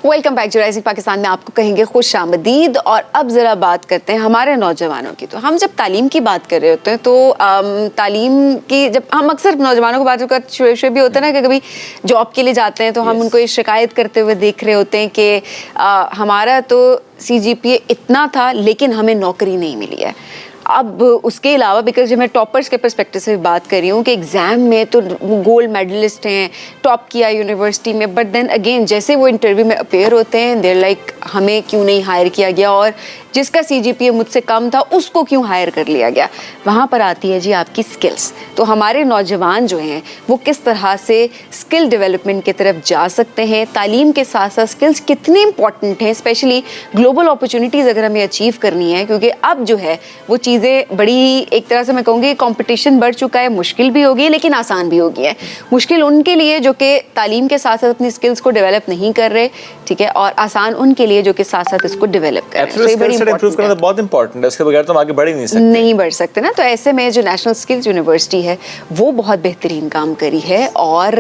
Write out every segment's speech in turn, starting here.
Welcome back جرائزک Pakistan میں آپ کو کہیں گے خوش آمدید. اور اب ذرا بات کرتے ہیں ہمارے نوجوانوں کی. تو ہم جب تعلیم کی بات کر رہے ہوتے ہیں تو تعلیم کی جب ہم اکثر نوجوانوں کو بات کرتے شوئے بھی ہوتا ہے نا کہ کبھی جاب کے لیے جاتے ہیں تو ہم ان کو یہ شکایت کرتے ہوئے دیکھ رہے ہوتے ہیں کہ ہمارا تو CGPA اتنا تھا لیکن ہمیں نوکری نہیں ملی ہے. اب اس کے علاوہ بیکاز جب میں ٹاپرس کے پرسپیکٹو سے بات کر رہی ہوں کہ ایگزام میں تو گولڈ میڈلسٹ ہیں, ٹاپ کیا یونیورسٹی میں, بٹ دین اگین جیسے وہ انٹرویو میں اپیئر ہوتے ہیں دیر لائک ہمیں کیوں نہیں ہائر کیا گیا, اور جس کا CGPA مجھ سے کم تھا اس کو کیوں ہائر کر لیا گیا. وہاں پر آتی ہے جی آپ کی اسکلس. تو ہمارے نوجوان جو ہیں وہ کس طرح سے اسکل ڈیولپمنٹ کی طرف جا سکتے ہیں, تعلیم کے ساتھ ساتھ اسکلس کتنے امپورٹنٹ ہیں, اسپیشلی گلوبل اپرچونیٹیز اگر ہمیں اچیو کرنی ہے, کیونکہ اب جو ہے وہ چیزیں بڑی ایک طرح سے میں کہوں گی کمپٹیشن بڑھ چکا ہے. مشکل بھی ہوگی لیکن آسان بھی ہوگی ہے. مشکل ان کے لیے جو کہ تعلیم کے ساتھ ساتھ اپنی اسکلس کو ڈیولپ نہیں کر رہے, ٹھیک ہے, اور آسان ان کے لیے جو کہ ساتھ ساتھ اس کو ڈیولپ کر رہے ہیں. امپروو کرنا بہت امپورٹنٹ ہے, اس کے بغیر تو ہم آگے بڑھ ہی نہیں بڑھ سکتے نا. تو ایسے میں جو نیشنل اسکلز یونیورسٹی ہے وہ بہت بہترین کام کری ہے. اور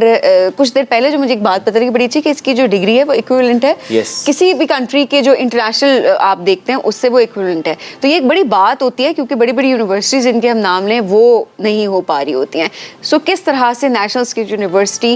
کچھ دیر پہلے جو مجھے ایک بات پتہ لگی بڑی اچھی کہ اس کی جو ڈگری ہے وہ ایکویولنٹ ہے کسی بھی کنٹری کے جو انٹرنیشنل آپ دیکھتے ہیں اس سے وہ ایکویولنٹ ہے. تو یہ ایک بڑی بات ہوتی ہے کیونکہ بڑی بڑی یونیورسٹیز جن کے ہم نام لیں وہ نہیں ہو پا رہی ہوتی ہیں. سو کس طرح سے نیشنل اسکلز یونیورسٹی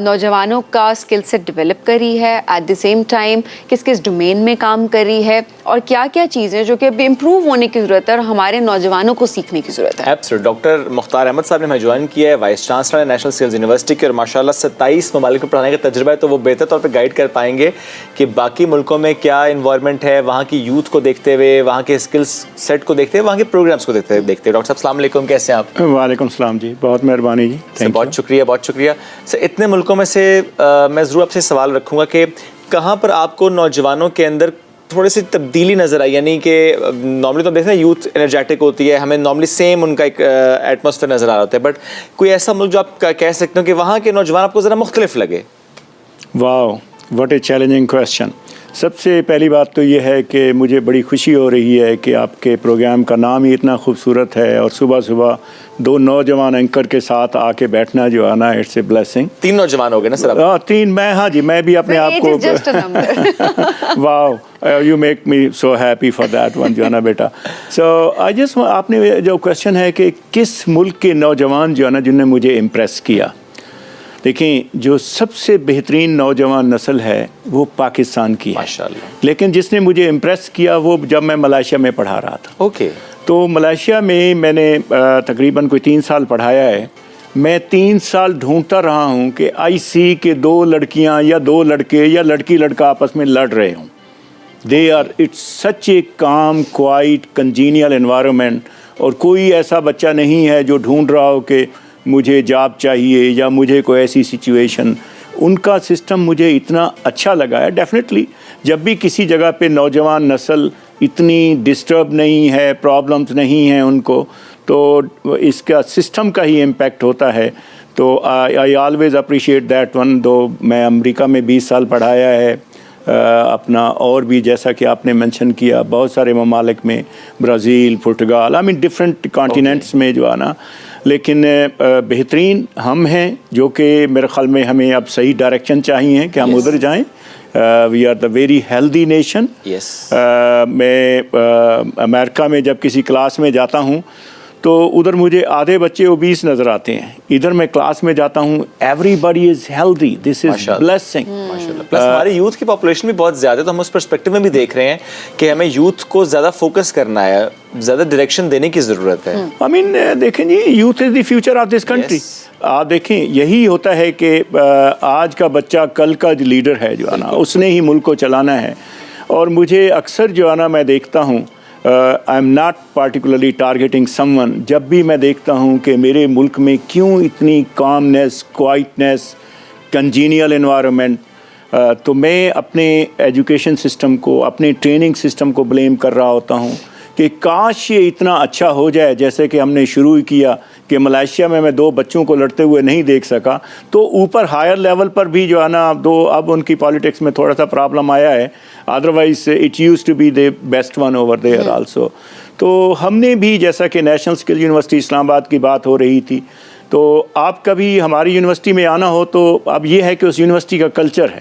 نوجوانوں کا اسکل سیٹ ڈیولپ کری ہے, ایٹ دی سیم ٹائم کس کس ڈومین میں کام کر رہی ہے, اور کیا کیا چیزیں جو کہ ابھی امپروو ہونے کی ضرورت ہے اور ہمارے نوجوانوں کو سیکھنے کی ضرورت ہے. ایبسولوٹ. ڈاکٹر مختار احمد صاحب نے ہمیں جوائن کیا ہے, وائس چانسلر ہے نیشنل اسکلز یونیورسٹی کے, اور ماشاءاللہ 27 ممالک کو پڑھانے کا تجربہ ہے, تو وہ بہتر طور پہ گائیڈ کر پائیں گے کہ باقی ملکوں میں کیا انوائرمنٹ ہے, وہاں کی یوتھ کو دیکھتے ہوئے, وہاں کے اسکلس سیٹ کو دیکھتے ہوئے, وہاں کے پروگرامس کو دیکھتے ہوئے. ڈاکٹر صاحب السلام علیکم, کیسے ہیں آپ؟ وعلیکم السلام جی, بہت مہربانی جی, بہت شکریہ بہت شکریہ. سر اتنے ملکوں میں سے میں ضرور آپ سے سوال رکھوں گا کہ کہاں پر آپ کو نوجوانوں کے اندر تھوڑی سی تبدیلی نظر آئی, یعنی کہ نارملی تو ہم دیکھتے ہیں یوتھ انرجیٹک ہوتی ہے, ہمیں نارملی سیم ان کا ایک ایٹماسفیئر نظر آ رہا ہوتا ہے, بٹ کوئی ایسا ملک جو آپ کہہ سکتے ہو کہ وہاں کے نوجوان آپ کو ذرا مختلف لگے؟ واو, واٹ اے چیلنجنگ کویسچن. سب سے پہلی بات تو یہ ہے کہ مجھے بڑی خوشی ہو رہی ہے کہ آپ کے پروگرام کا نام ہی اتنا خوبصورت ہے, اور صبح صبح 2 نوجوان اینکر کے ساتھ آ کے بیٹھنا جو ہے نا, اٹس اے بلیسنگ. 3 نوجوان ہو گئے نا سر آپ؟ 3 میں, ہاں جی, میں بھی اپنے آپ کو wow, you make me so happy for that one جو ہے نا بیٹا. سو آئی جسٹ, آپ نے جو کویسچن ہے کہ کس ملک کے نوجوان جو ہے نا جن نے مجھے امپریس کیا, دیکھیں جو سب سے بہترین نوجوان نسل ہے وہ پاکستان کی ہے ماشاءاللہ, لیکن جس نے مجھے امپریس کیا وہ جب میں ملائیشیا میں پڑھا رہا تھا. اوکے. تو ملائیشیا میں نے تقریباً کوئی 3 سال پڑھایا ہے. میں 3 سال ڈھونڈتا رہا ہوں کہ آئی سی کہ 2 لڑکیاں یا 2 لڑکے یا لڑکی لڑکا آپس میں لڑ رہے ہوں. They are, it's such a calm quite congenial environment, اور کوئی ایسا بچہ نہیں ہے جو ڈھونڈ رہا ہو کہ مجھے جاب چاہیے یا مجھے کوئی ایسی سچویشن. ان کا سسٹم مجھے اتنا اچھا لگا ہے. ڈیفینیٹلی جب بھی کسی جگہ پہ نوجوان نسل اتنی ڈسٹرب نہیں ہے, پرابلمز نہیں ہیں ان کو, تو اس کا سسٹم کا ہی امپیکٹ ہوتا ہے. تو I always appreciate that one. دو میں امریکہ میں 20 سال پڑھایا ہے اپنا, اور بھی جیسا کہ آپ نے مینشن کیا بہت سارے ممالک میں, برازیل, پرتگال, آئی مین ڈفرینٹ کانٹیننٹس میں جو ہے نا. لیکن بہترین ہم ہیں جو کہ میرے خیال میں ہمیں اب صحیح ڈائریکشن چاہیے کہ ہم ادھر جائیں. We are the very healthy nation. میں امریکہ میں جب کسی کلاس میں جاتا ہوں تو ادھر مجھے آدھے بچے اوبیس نظر آتے ہیں, ادھر میں کلاس میں جاتا ہوں everybody is healthy. This is blessing. Plus ہماری یوتھ کی پاپولیشن بھی بہت زیادہ ہے, تو ہم اس پرسپیکٹو میں بھی دیکھ رہے ہیں کہ ہمیں یوتھ کو زیادہ فوکس کرنا ہے, زیادہ ڈائریکشن دینے کی ضرورت ہے. آئی مین دیکھیں جی, youth is the future of this country. آپ دیکھیں یہی ہوتا ہے کہ آج کا بچہ کل کا جو لیڈر ہے جو ہے نا, اس نے ہی ملک کو چلانا ہے. اور مجھے اکثر جو ہے نا میں دیکھتا ہوں, I am not particularly targeting some one, جب بھی میں دیکھتا ہوں کہ میرے ملک میں کیوں اتنی کامنیس, کوائٹنیس, کنجینیل انوائرمنٹ, تو میں اپنے ایجوکیشن سسٹم کو, اپنے ٹریننگ سسٹم کو بلیم کر رہا ہوتا ہوں کہ کاش یہ اتنا اچھا ہو جائے جیسے کہ ہم نے شروع کیا کہ ملائیشیا میں 2 بچوں کو لڑتے ہوئے نہیں دیکھ سکا, تو اوپر ہائر لیول پر بھی جو ہے نا اب ان کی پالیٹکس میں تھوڑا سا پرابلم آیا ہے. Otherwise it used to be the best one over there also. تو ہم نے بھی جیسا کہ نیشنل اسکل یونیورسٹی اسلام آباد کی بات ہو رہی تھی, تو آپ کبھی ہماری یونیورسٹی میں آنا ہو تو اب یہ ہے کہ اس یونیورسٹی کا کلچر ہے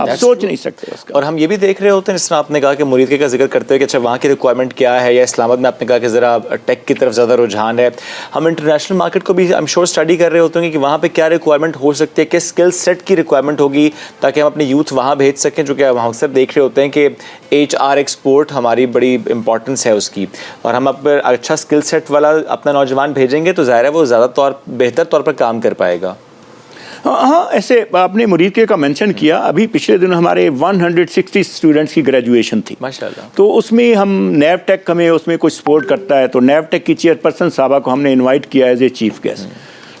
آپ سوچ نہیں سکتے اس کا. اور ہم یہ بھی دیکھ رہے ہوتے ہیں جس طرح آپ نے کہا کہ مرید کا ذکر کرتے ہوئے کہ اچھا وہاں کی ریکوائرمنٹ کیا ہے, یا اسلام آباد میں آپ نے کہا کہ ذرا ٹیک کی طرف زیادہ رجحان ہے, ہم انٹرنیشنل مارکیٹ کو بھی I'm sure اسٹڈی کر رہے ہوتے ہیں کہ وہاں پہ کیا ریکوائرمنٹ ہو سکتی ہے, کس اسکل سیٹ کی ریکوائرمنٹ ہوگی تاکہ ہم اپنے یوتھ وہاں بھیج سکیں, جو کہ ہم اکثر دیکھ رہے ہوتے ہیں کہ HR ایکسپورٹ ہماری بڑی امپورٹنس ہے اس کی, اور ہم اگر اچھا اسکل سیٹ والا اپنا نوجوان بھیجیں گے تو ظاہر ہے وہ زیادہ بہتر طور پر کام کر پائے گا. ہاں ایسے آپ نے مرید کا مینشن کیا, ابھی پچھلے دنوں ہمارے 160 اسٹوڈنٹس کی گریجویشن تھی ماشاءاللہ, تو اس میں ہم نیب ٹیک ہمیں اس میں کچھ سپورٹ کرتا ہے, تو نیب ٹیک کی چیئرپرسن صاحبہ کو ہم نے انوائٹ کیا ایز اے چیف گیسٹ,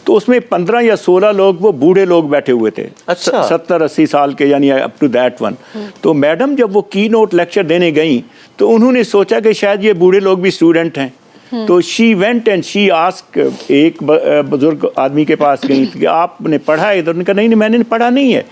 تو اس میں 15 یا 16 لوگ وہ بوڑھے لوگ بیٹھے ہوئے تھے, 70-80 سال کے, یعنی اپ ٹو دیٹ ون. تو میڈم جب وہ کی نوٹ لیکچر دینے گئیں تو انہوں نے سوچا کہ شاید یہ بوڑھے لوگ بھی اسٹوڈنٹ ہیں, تو she went and she ask, ایک بزرگ آدمی کے پاس گئی کہ آپ نے پڑھا ہے ادھر؟ نے کہا نہیں میں نے پڑھا نہیں ہے,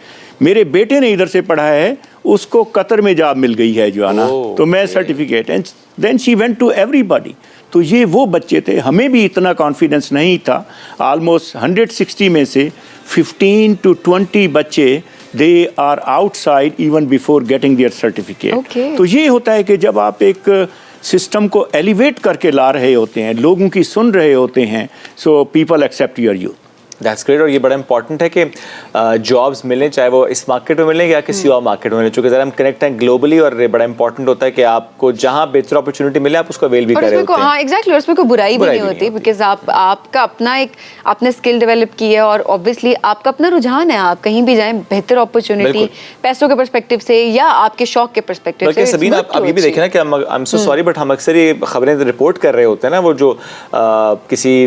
میرے بیٹے نے ادھر سے پڑھا ہے, اس کو قطر میں جاب مل گئی ہے جو ہے نا, تو میں certificate. And then she went to everybody. تو یہ وہ بچے تھے, ہمیں بھی اتنا کانفیڈنس نہیں تھا. آلموسٹ 160 میں سے 15 to 20 بچے they are outside even before getting their certificate. تو یہ ہوتا ہے کہ جب آپ ایک سسٹم کو ایلیویٹ کر کے لا رہے ہوتے ہیں, لوگوں کی سن رہے ہوتے ہیں, so people accept your youth. That's great. اور یہ بڑا امپورٹنٹ ہے کہ جابس ملیں, چاہے وہ اس مارکیٹ میں ملیں یا کسی اور مارکیٹ میں ملیں, چونکہ ذرا ہم کنیکٹ ہیں گلوبلی, اور بڑا امپورٹنٹ ہوتا ہے کہ آپ کو جہاں بہتر اپرچونٹی ملے آپ اس کو اویل بھی کر رہے ہوتے ہیں. ہاں ایگزیکٹلی, اور اس میں کوئی برائی بھی نہیں ہوتی, بیکاز آپ کا اپنا ایک آپ نے اسکل ڈیولپ کی ہے, اور اوبویسلی آپ کا اپنا رجحان ہے, آپ کہیں بھی جائیں بہتر اپرچونٹی پیسوں کے پرسپیکٹو سے یا آپ کے شوق کے پرسپیکٹو سے. بلکہ سبین آپ یہ بھی دیکھیں نا کہ I am so sorry but ہم اکثر یہ خبریں رپورٹ کر رہے ہوتے ہیں نا, وہ جو کسی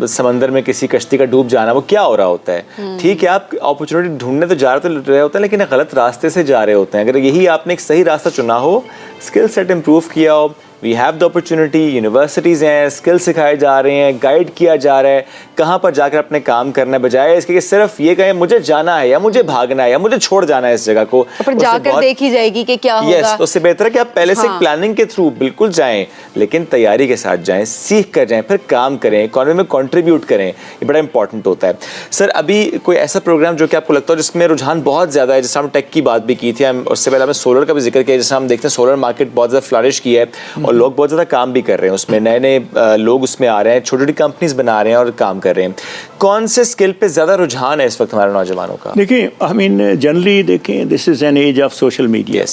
سمندر میں کسی کشتی کا ڈوب جانا, وہ کیا ہو رہا ہوتا ہے. ٹھیک ہے آپ اپرچونٹی ڈھونڈنے تو جا رہے ہوتے ہیں, لیکن غلط راستے سے جا رہے ہوتے ہیں. اگر یہی آپ نے ایک صحیح راستہ چنا ہو, اسکل سیٹ امپروو کیا ہو, we have the opportunity, universities ہیں, اسکل سکھائے جا رہے ہیں, گائیڈ کیا جا رہا ہے کہاں پر جا کر اپنے کام کرنا, بجائے اس کے کہ صرف یہ کہیں مجھے جانا ہے یا مجھے بھاگنا ہے یا مجھے چھوڑ جانا ہے اس جگہ کو, پر جا کر دیکھی جائے گی کہ کیا ہوگا. یس, تو اس سے بہتر ہے کہ آپ پہلے سے پلاننگ کے تھرو بالکل جائیں, لیکن تیاری کے ساتھ جائیں, سیکھ کر جائیں, پھر کام کریں, اکانومی میں کنٹریبیوٹ کریں, یہ بڑا امپورٹنٹ ہوتا ہے. سر ابھی کوئی ایسا پروگرام جو کہ آپ کو لگتا ہو جس میں رجحان بہت زیادہ ہے, جیسے ہم ٹیک کی بات بھی کی تھی, اس سے پہلے ہم نے سولر کا بھی ذکر کیا, جیسے ہم دیکھتے ہیں سولر مارکیٹ بہت زیادہ فلرش کی ہے اور لوگ بہت زیادہ کام بھی کر رہے ہیں اس میں, نئے نئے لوگ اس میں آ رہے ہیں, چھوٹی چھوٹی کمپنیز بنا رہے ہیں اور کام کر رہے ہیں. کون سے اسکل پہ زیادہ رجحان ہے اس وقت ہمارے نوجوانوں کا؟ دیکھیں آئی مین جنرلی دیکھیں this is an age of social media.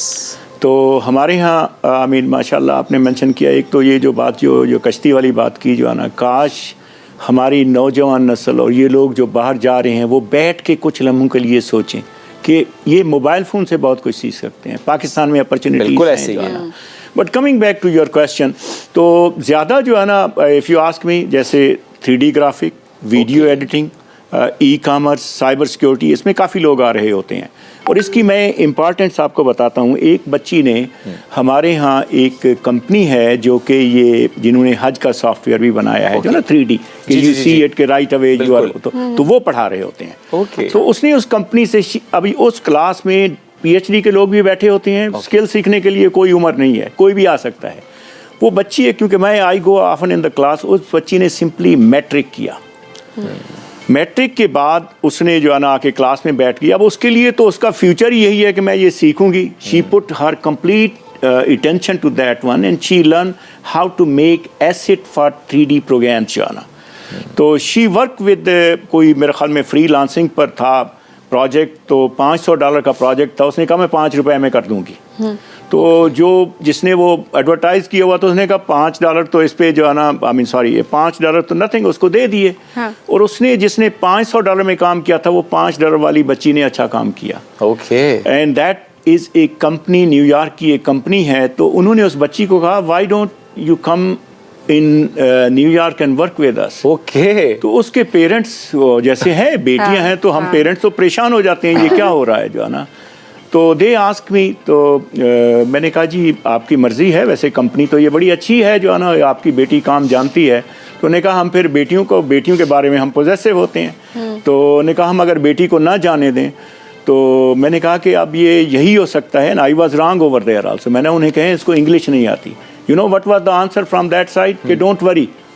تو ہمارے یہاں آئی مین ماشاء اللہ آپ نے مینشن کیا, ایک تو یہ جو بات جو کشتی والی بات کی جو ہے نا, کاش ہماری نوجوان نسل اور یہ لوگ جو باہر جا رہے ہیں وہ بیٹھ کے کچھ لمحوں کے لیے سوچیں کہ یہ موبائل فون سے بہت کچھ سیکھ سکتے ہیں. پاکستان میں اپرچونیٹیز ہیں. But coming back to your question, تو زیادہ جو ہے نا اف یو آسک می, جیسے 3D graphic, video editing, e commerce, cyber security, اس میں کافی لوگ آ رہے ہوتے ہیں. اور اس کی میں امپارٹنس آپ کو بتاتا ہوں. ایک بچی نے ہمارے ہاں ایک کمپنی ہے جو کہ یہ جنہوں نے حج کا سافٹ ویئر بھی بنایا ہے جو نا 3D کہ یو سی اٹ کے رائٹ اوے یو آر, تو وہ پڑھا رہے ہوتے ہیں. تو اس نے اس کمپنی سے ابھی اس کلاس میں PhD کے لوگ بھی بیٹھے ہوتے ہیں. اسکل سیکھنے کے لیے کوئی عمر نہیں ہے, کوئی بھی آ سکتا ہے. وہ بچی ہے, کیونکہ میں آئی گو آفن ان دا کلاس, اس بچی نے سمپلی میٹرک کیا. میٹرک کے بعد اس نے جو ہے نا آ کے کلاس میں بیٹھ گئی. اب اس کے لیے تو اس کا فیوچر یہی ہے کہ میں یہ سیکھوں گی. شی پٹ ہر complete attention to that one and she learned how to make asset for 3D programs جو ہے نا. تو she work with کوئی میرے خیال میں فری لانسنگ پر تھا پروجیکٹ, تو $500 کا پروجیکٹ تھا. اس نے کہا میں $5 میں کر دوں گی. تو جس نے وہ ایڈورٹائز کیا ہوا تو اس نے کہا $5 تو اس پہ جو ہے نا آئی مین سوری $5 تو نتھنگ, اس کو دے دیے. اور اس نے جس نے $500 میں کام کیا تھا وہ $5 والی بچی نے اچھا کام کیا. Okay. And that is a company, new York کی ایک کمپنی ہے. تو انہوں نے اس بچی کو کہا why don't you come in New York and work with us. Okay. تو اس کے پیرنٹس جیسے ہیں, بیٹیاں ہیں, تو ہم پیرنٹس تو پریشان ہو جاتے ہیں یہ کیا ہو رہا ہے جو ہے نا. تو دے آسک می, تو میں نے کہا جی آپ کی مرضی ہے, ویسے کمپنی تو یہ بڑی اچھی ہے جو ہے نا, آپ کی بیٹی کام جانتی ہے. تو انہوں نے کہا ہم پھر بیٹیوں کے بارے میں ہم پوزیسو ہوتے ہیں. تو انہوں نے کہا ہم اگر بیٹی کو نہ جانے دیں. تو میں نے کہا کہ اب یہ یہی ہو سکتا ہے. I was wrong over there also. میں نے انہیں کہا اس کو انگلش نہیں آتی. You know what was the answer from that side کہ ڈونٹ وری,